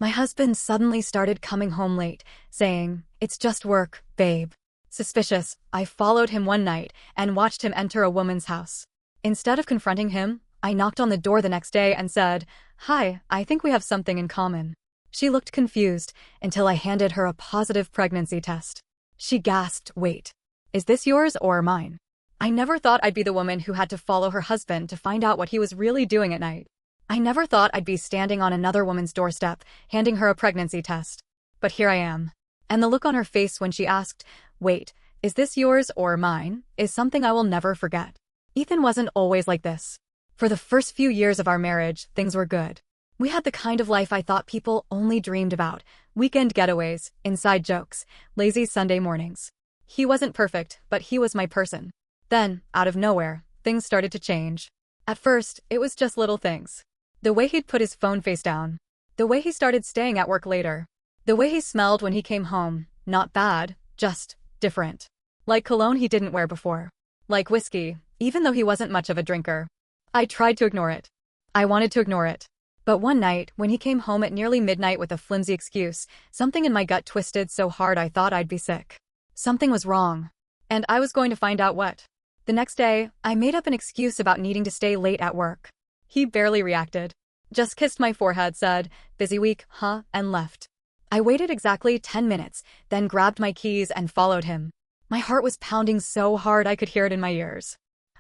My husband suddenly started coming home late, saying, "It's just work, babe." Suspicious, I followed him one night and watched him enter a woman's house. Instead of confronting him, I knocked on the door the next day and said, "Hi, I think we have something in common." She looked confused until I handed her a positive pregnancy test. She gasped, "Wait, is this yours or mine?" I never thought I'd be the woman who had to follow her husband to find out what he was really doing at night. I never thought I'd be standing on another woman's doorstep, handing her a pregnancy test. But here I am. And the look on her face when she asked, "Wait, is this yours or mine?" is something I will never forget. Ethan wasn't always like this. For the first few years of our marriage, things were good. We had the kind of life I thought people only dreamed about: weekend getaways, inside jokes, lazy Sunday mornings. He wasn't perfect, but he was my person. Then, out of nowhere, things started to change. At first, it was just little things. The way he'd put his phone face down. The way he started staying at work later. The way he smelled when he came home. Not bad, just different. Like cologne he didn't wear before. Like whiskey, even though he wasn't much of a drinker. I tried to ignore it. I wanted to ignore it. But one night, when he came home at nearly midnight with a flimsy excuse, something in my gut twisted so hard I thought I'd be sick. Something was wrong. And I was going to find out what. The next day, I made up an excuse about needing to stay late at work. He barely reacted. Just kissed my forehead, said, "Busy week, huh?" and left. I waited exactly 10 minutes, then grabbed my keys and followed him. My heart was pounding so hard I could hear it in my ears.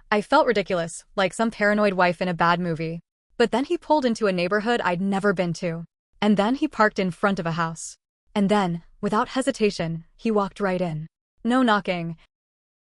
I felt ridiculous, like some paranoid wife in a bad movie. But then he pulled into a neighborhood I'd never been to. And then he parked in front of a house. And then, without hesitation, he walked right in. No knocking.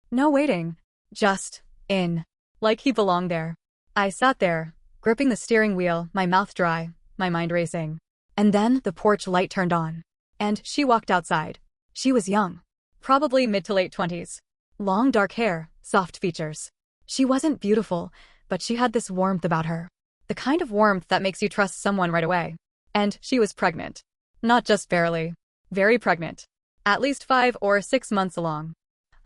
No waiting. Just in. Like he belonged there. I sat there, gripping the steering wheel, my mouth dry, my mind racing. And then the porch light turned on. And she walked outside. She was young. Probably mid to late 20s. Long dark hair, soft features. She wasn't beautiful, but she had this warmth about her. The kind of warmth that makes you trust someone right away. And she was pregnant. Not just barely. Very pregnant. At least 5 or 6 months along.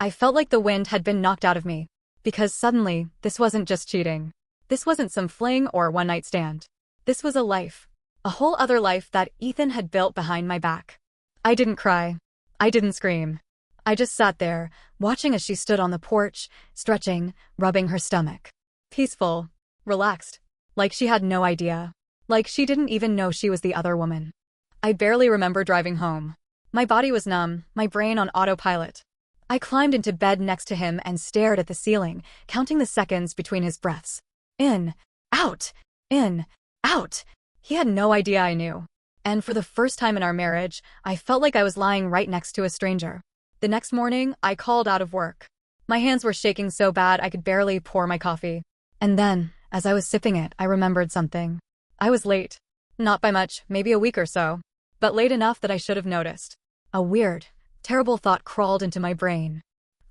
I felt like the wind had been knocked out of me. Because suddenly, this wasn't just cheating. This wasn't some fling or one-night stand. This was a life. A whole other life that Ethan had built behind my back. I didn't cry. I didn't scream. I just sat there, watching as she stood on the porch, stretching, rubbing her stomach. Peaceful. Relaxed. Like she had no idea. Like she didn't even know she was the other woman. I barely remember driving home. My body was numb, my brain on autopilot. I climbed into bed next to him and stared at the ceiling, counting the seconds between his breaths. In, out, in, out. He had no idea I knew. And for the first time in our marriage, I felt like I was lying right next to a stranger. The next morning, I called out of work. My hands were shaking so bad I could barely pour my coffee. And then, as I was sipping it, I remembered something. I was late. Not by much, maybe a week or so. But late enough that I should have noticed. A weird, terrible thought crawled into my brain.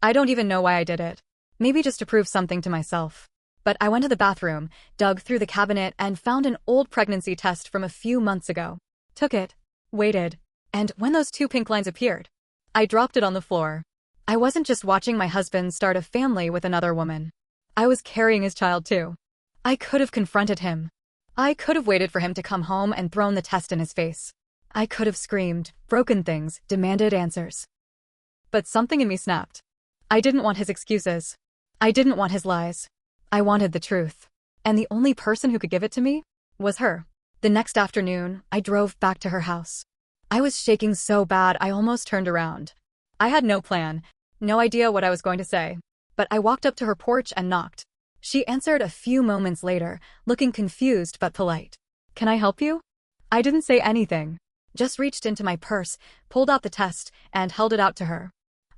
I don't even know why I did it. Maybe just to prove something to myself. But I went to the bathroom, dug through the cabinet, and found an old pregnancy test from a few months ago. Took it. Waited. And when those 2 pink lines appeared, I dropped it on the floor. I wasn't just watching my husband start a family with another woman. I was carrying his child too. I could have confronted him. I could have waited for him to come home and thrown the test in his face. I could have screamed, broken things, demanded answers. But something in me snapped. I didn't want his excuses. I didn't want his lies. I wanted the truth. And the only person who could give it to me was her. The next afternoon, I drove back to her house. I was shaking so bad I almost turned around. I had no plan, no idea what I was going to say. But I walked up to her porch and knocked. She answered a few moments later, looking confused but polite. "Can I help you?" I didn't say anything. Just reached into my purse, pulled out the test, and held it out to her.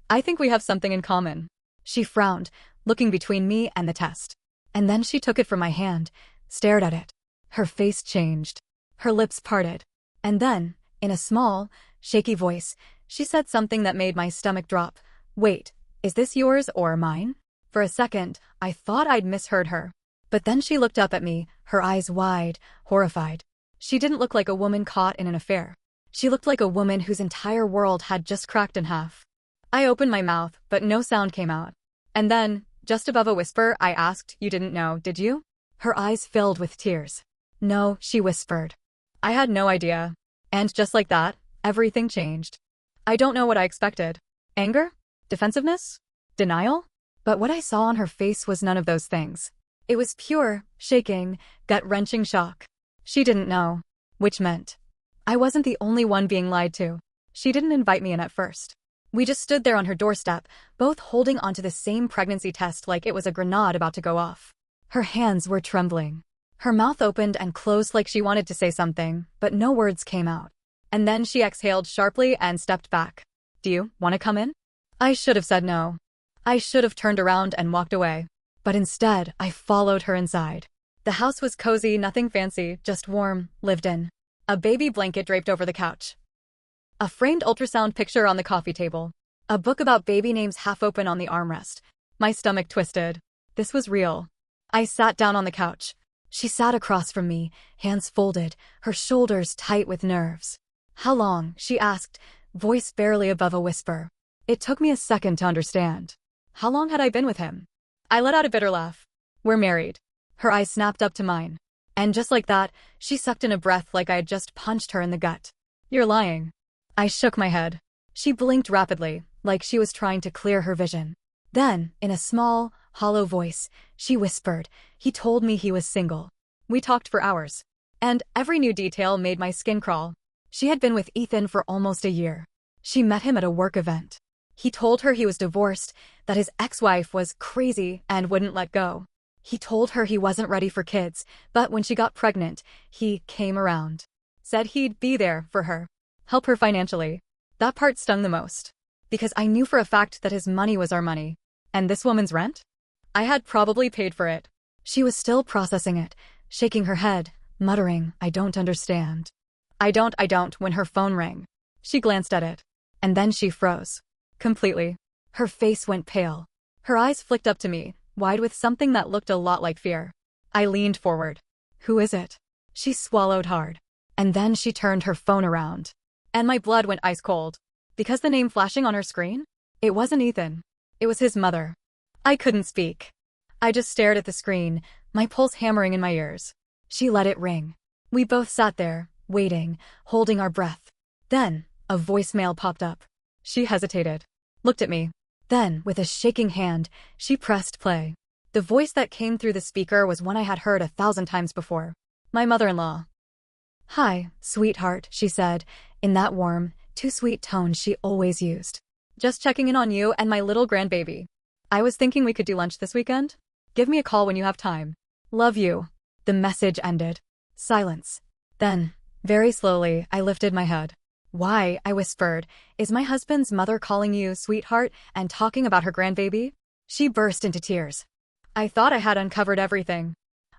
"I think we have something in common." She frowned, looking between me and the test. And then she took it from my hand, stared at it. Her face changed. Her lips parted. And then, in a small, shaky voice, she said something that made my stomach drop. "Wait, is this yours or mine?" For a second, I thought I'd misheard her. But then she looked up at me, her eyes wide, horrified. She didn't look like a woman caught in an affair. She looked like a woman whose entire world had just cracked in half. I opened my mouth, but no sound came out. And then, just above a whisper, I asked, "You didn't know, did you?" Her eyes filled with tears. "No," she whispered. I had no idea. And just like that, everything changed. I don't know what I expected. Anger? Defensiveness? Denial? But what I saw on her face was none of those things. It was pure, shaking, gut-wrenching shock. She didn't know. Which meant I wasn't the only one being lied to. She didn't invite me in at first. We just stood there on her doorstep, both holding onto the same pregnancy test like it was a grenade about to go off. Her hands were trembling. Her mouth opened and closed like she wanted to say something, but no words came out. And then she exhaled sharply and stepped back. Do you want to come in? I should have said no. I should have turned around and walked away. But instead, I followed her inside. The house was cozy, nothing fancy, just warm, lived in. A baby blanket draped over the couch. A framed ultrasound picture on the coffee table. A book about baby names half open on the armrest. My stomach twisted. This was real. I sat down on the couch. She sat across from me, hands folded, her shoulders tight with nerves. How long? She asked, voice barely above a whisper. It took me a second to understand. How long had I been with him? I let out a bitter laugh. We're married. Her eyes snapped up to mine. And just like that, she sucked in a breath like I had just punched her in the gut. You're lying. I shook my head. She blinked rapidly, like she was trying to clear her vision. Then, in a small, hollow voice, she whispered, he told me he was single. We talked for hours. And every new detail made my skin crawl. She had been with Ethan for almost a year. She met him at a work event. He told her he was divorced, that his ex-wife was crazy and wouldn't let go. He told her he wasn't ready for kids, but when she got pregnant, he came around. Said he'd be there for her. Help her financially. That part stung the most. Because I knew for a fact that his money was our money. And this woman's rent? I had probably paid for it. She was still processing it, shaking her head, muttering, I don't understand. I don't, when her phone rang. She glanced at it. And then she froze. Completely. Her face went pale. Her eyes flicked up to me, wide with something that looked a lot like fear. I leaned forward. Who is it? She swallowed hard. And then she turned her phone around. And my blood went ice cold. Because the name flashing on her screen? It wasn't Ethan. It was his mother. I couldn't speak. I just stared at the screen, my pulse hammering in my ears. She let it ring. We both sat there, waiting, holding our breath. Then, a voicemail popped up. She hesitated. Looked at me. Then, with a shaking hand, she pressed play. The voice that came through the speaker was one I had heard 1,000 times before. My mother-in-law. Hi, sweetheart, she said, in that warm, too sweet tone she always used. Just checking in on you and my little grandbaby. I was thinking we could do lunch this weekend. Give me a call when you have time. Love you. The message ended. Silence. Then, very slowly, I lifted my head. Why, I whispered, is my husband's mother calling you sweetheart and talking about her grandbaby? She burst into tears. I thought I had uncovered everything.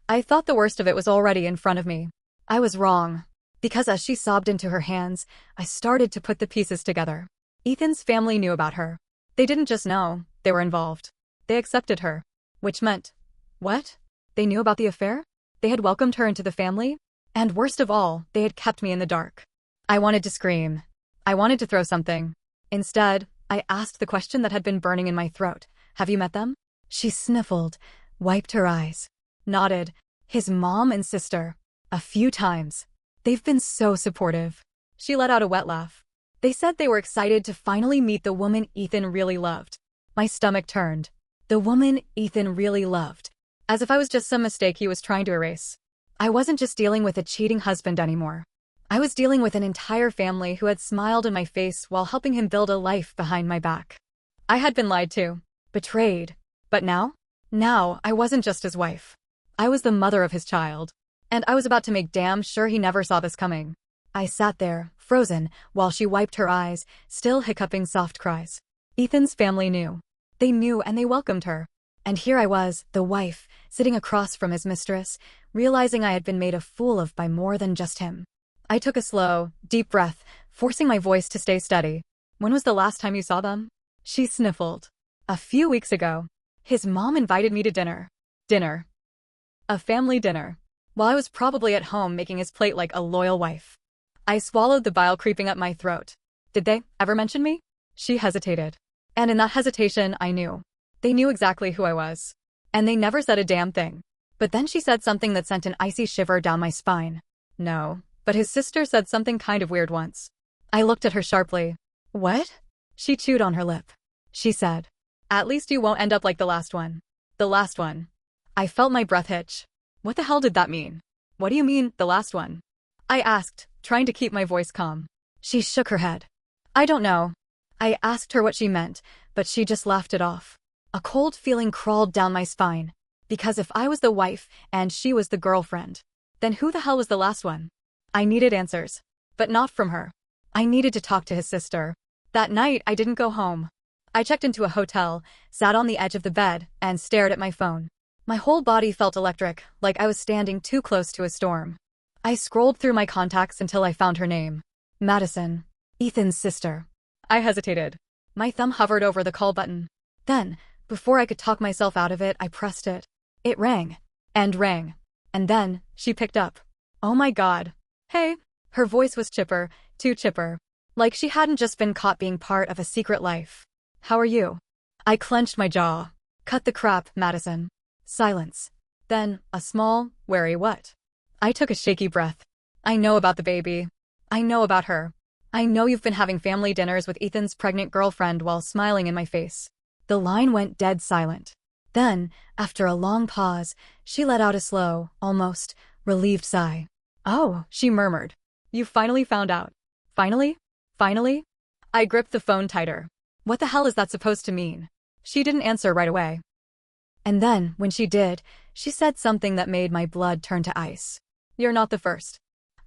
I thought the worst of it was already in front of me. I was wrong. Because as she sobbed into her hands, I started to put the pieces together. Ethan's family knew about her. They didn't just know, they were involved. They accepted her. Which meant, what? They knew about the affair? They had welcomed her into the family? And worst of all, they had kept me in the dark. I wanted to scream. I wanted to throw something. Instead, I asked the question that had been burning in my throat. Have you met them? She sniffled, wiped her eyes, nodded. His mom and sister. A few times. They've been so supportive. She let out a wet laugh. They said they were excited to finally meet the woman Ethan really loved. My stomach turned. The woman Ethan really loved. As if I was just some mistake he was trying to erase. I wasn't just dealing with a cheating husband anymore. I was dealing with an entire family who had smiled in my face while helping him build a life behind my back. I had been lied to, betrayed. But now? Now, I wasn't just his wife. I was the mother of his child. And I was about to make damn sure he never saw this coming. I sat there, frozen, while she wiped her eyes, still hiccuping soft cries. Ethan's family knew. They knew and they welcomed her. And here I was, the wife, sitting across from his mistress, realizing I had been made a fool of by more than just him. I took a slow, deep breath, forcing my voice to stay steady. When was the last time you saw them? She sniffled. A few weeks ago. His mom invited me to dinner. Dinner. A family dinner. While I was probably at home making his plate like a loyal wife. I swallowed the bile creeping up my throat. Did they ever mention me? She hesitated. And in that hesitation, I knew. They knew exactly who I was. And they never said a damn thing. But then she said something that sent an icy shiver down my spine. No, but his sister said something kind of weird once. I looked at her sharply. What? She chewed on her lip. She said, "At least you won't end up like the last one." The last one. I felt my breath hitch. What the hell did that mean? What do you mean, the last one? I asked, trying to keep my voice calm. She shook her head. I don't know. I asked her what she meant, but she just laughed it off. A cold feeling crawled down my spine. Because if I was the wife and she was the girlfriend, then who the hell was the last one? I needed answers. But not from her. I needed to talk to his sister. That night, I didn't go home. I checked into a hotel, sat on the edge of the bed, and stared at my phone. My whole body felt electric, like I was standing too close to a storm. I scrolled through my contacts until I found her name. Madison. Ethan's sister. I hesitated. My thumb hovered over the call button. Then, before I could talk myself out of it, I pressed it. It rang. And rang. And then, she picked up. Oh my God. Hey. Her voice was chipper, too chipper. Like she hadn't just been caught being part of a secret life. How are you? I clenched my jaw. Cut the crap, Madison. Silence. Then, a small, wary what? I took a shaky breath. I know about the baby. I know about her. I know you've been having family dinners with Ethan's pregnant girlfriend while smiling in my face. The line went dead silent. Then, after a long pause, she let out a slow, almost relieved sigh. Oh, she murmured. You finally found out. Finally? Finally? I gripped the phone tighter. What the hell is that supposed to mean? She didn't answer right away. And then, when she did, she said something that made my blood turn to ice. You're not the first.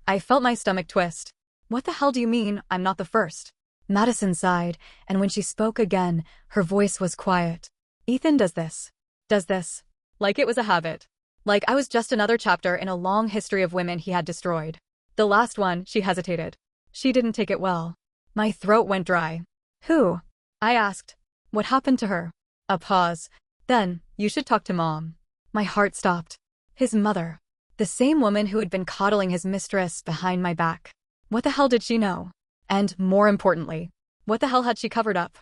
I felt my stomach twist. What the hell do you mean, I'm not the first? Madison sighed, and when she spoke again, her voice was quiet. Ethan does this. Does this. Like it was a habit. Like I was just another chapter in a long history of women he had destroyed. The last one, she hesitated. She didn't take it well. My throat went dry. Who? I asked. What happened to her? A pause. Then, you should talk to Mom. My heart stopped. His mother. The same woman who had been coddling his mistress behind my back. What the hell did she know? And, more importantly, what the hell had she covered up?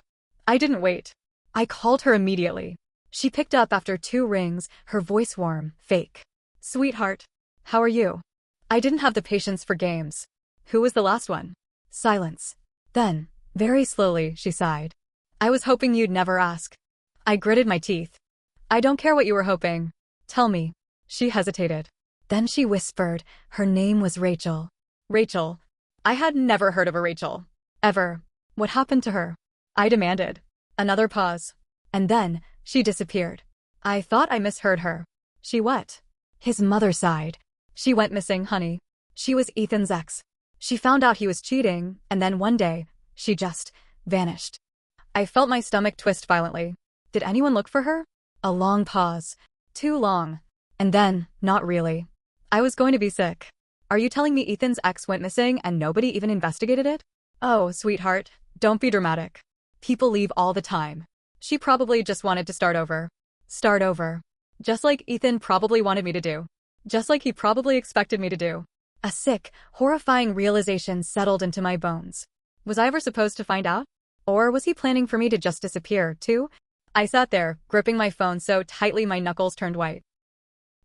I didn't wait. I called her immediately. She picked up after 2 rings, her voice warm, fake. Sweetheart. How are you? I didn't have the patience for games. Who was the last one? Silence. Then, very slowly, she sighed. I was hoping you'd never ask. I gritted my teeth. I don't care what you were hoping. Tell me. She hesitated. Then she whispered, her name was Rachel. Rachel. I had never heard of a Rachel. Ever. What happened to her? I demanded. Another pause. And then, she disappeared. I thought I misheard her. She what? His mother sighed. She went missing, honey. She was Ethan's ex. She found out he was cheating, and then one day, she just vanished. I felt my stomach twist violently. Did anyone look for her? A long pause. Too long. And then, not really. I was going to be sick. Are you telling me Ethan's ex went missing and nobody even investigated it? Oh, sweetheart, don't be dramatic. People leave all the time. She probably just wanted to start over. Start over. Just like Ethan probably wanted me to do. Just like he probably expected me to do. A sick, horrifying realization settled into my bones. Was I ever supposed to find out? Or was he planning for me to just disappear, too? I sat there, gripping my phone so tightly my knuckles turned white.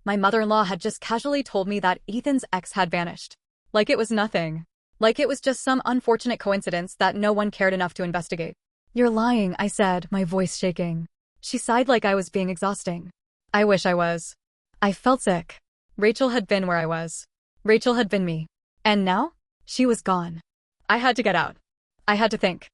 My mother-in-law had just casually told me that Ethan's ex had vanished. Like it was nothing. Like it was just some unfortunate coincidence that no one cared enough to investigate. You're lying, I said, my voice shaking. She sighed like I was being exhausting. I wish I was. I felt sick. Rachel had been where I was. Rachel had been me. And now? She was gone. I had to get out. I had to think.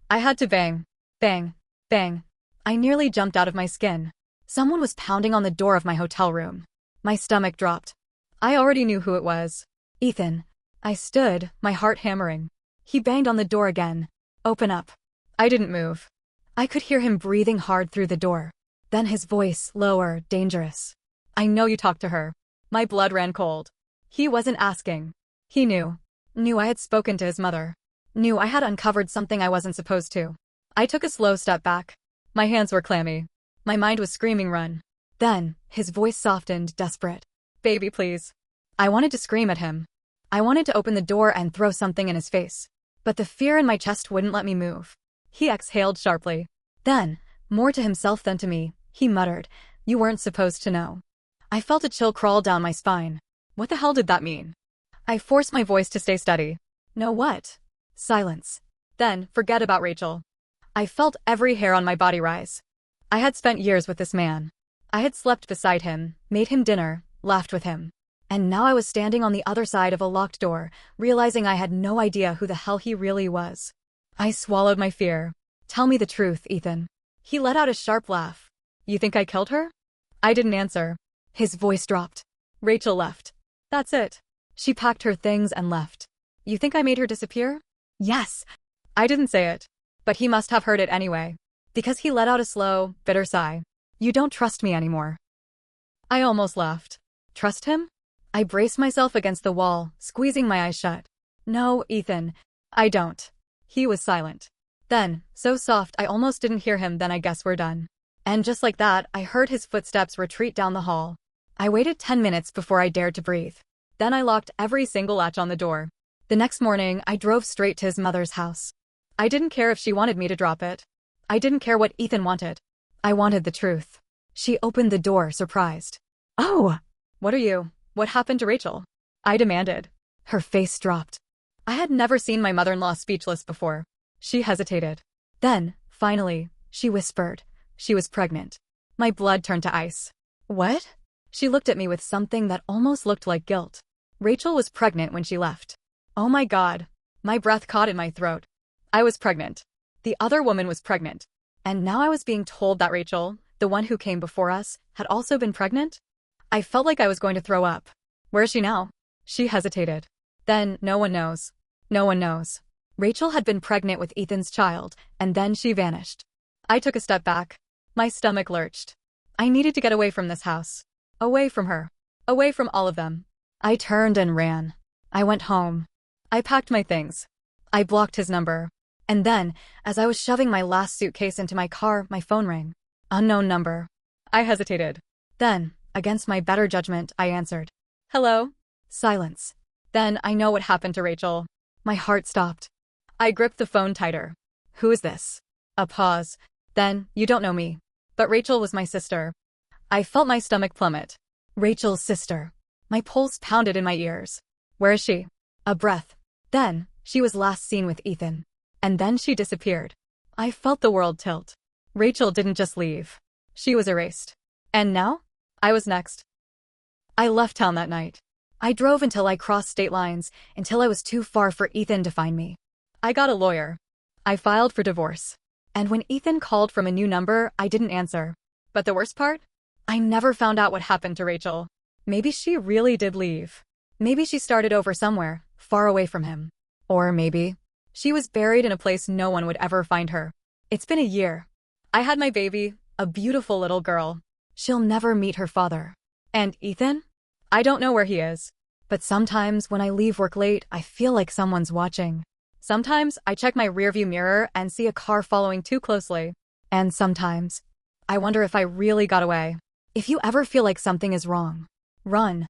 I had to bang. Bang. Bang. I nearly jumped out of my skin. Someone was pounding on the door of my hotel room. My stomach dropped. I already knew who it was. Ethan. I stood, my heart hammering. He banged on the door again. Open up. I didn't move. I could hear him breathing hard through the door. Then his voice, lower, dangerous. I know you talked to her. My blood ran cold. He wasn't asking. He knew. Knew I had spoken to his mother. Knew I had uncovered something I wasn't supposed to. I took a slow step back. My hands were clammy. My mind was screaming run. Then, his voice softened, desperate. Baby, please. I wanted to scream at him. I wanted to open the door and throw something in his face. But the fear in my chest wouldn't let me move. He exhaled sharply. Then, more to himself than to me, he muttered, you weren't supposed to know. I felt a chill crawl down my spine. What the hell did that mean? I forced my voice to stay steady. No what? Silence. Then, forget about Rachel. I felt every hair on my body rise. I had spent years with this man. I had slept beside him, made him dinner, laughed with him. And now I was standing on the other side of a locked door, realizing I had no idea who the hell he really was. I swallowed my fear. Tell me the truth, Ethan. He let out a sharp laugh. You think I killed her? I didn't answer. His voice dropped. Rachel left. That's it. She packed her things and left. You think I made her disappear? Yes. I didn't say it. But he must have heard it anyway. Because he let out a slow, bitter sigh. You don't trust me anymore. I almost laughed. Trust him? I braced myself against the wall, squeezing my eyes shut. No, Ethan. I don't. He was silent. Then, so soft I almost didn't hear him. Then I guess we're done. And just like that, I heard his footsteps retreat down the hall. I waited 10 minutes before I dared to breathe. Then I locked every single latch on the door. The next morning, I drove straight to his mother's house. I didn't care if she wanted me to drop it. I didn't care what Ethan wanted. I wanted the truth. She opened the door, surprised. Oh! What are you? What happened to Rachel? I demanded. Her face dropped. I had never seen my mother-in-law speechless before. She hesitated. Then, finally, she whispered. She was pregnant. My blood turned to ice. What? She looked at me with something that almost looked like guilt. Rachel was pregnant when she left. Oh my God. My breath caught in my throat. I was pregnant. The other woman was pregnant. And now I was being told that Rachel, the one who came before us, had also been pregnant? I felt like I was going to throw up. Where is she now? She hesitated. Then, no one knows. No one knows. Rachel had been pregnant with Ethan's child, and then she vanished. I took a step back. My stomach lurched. I needed to get away from this house. Away from her. Away from all of them. I turned and ran. I went home. I packed my things. I blocked his number. And then, as I was shoving my last suitcase into my car, my phone rang. Unknown number. I hesitated. Then, against my better judgment, I answered. Hello? Silence. Then I know what happened to Rachel. My heart stopped. I gripped the phone tighter. Who is this? A pause. Then, you don't know me. But Rachel was my sister. I felt my stomach plummet. Rachel's sister. My pulse pounded in my ears. Where is she? A breath. Then, she was last seen with Ethan. And then she disappeared. I felt the world tilt. Rachel didn't just leave. She was erased. And now? I was next. I left town that night. I drove until I crossed state lines, until I was too far for Ethan to find me. I got a lawyer. I filed for divorce. And when Ethan called from a new number, I didn't answer. But the worst part? I never found out what happened to Rachel. Maybe she really did leave. Maybe she started over somewhere, far away from him. Or maybe she was buried in a place no one would ever find her. It's been a year. I had my baby, a beautiful little girl. She'll never meet her father. And Ethan? I don't know where he is. But sometimes when I leave work late, I feel like someone's watching. Sometimes I check my rearview mirror and see a car following too closely. And sometimes I wonder if I really got away. If you ever feel like something is wrong, run.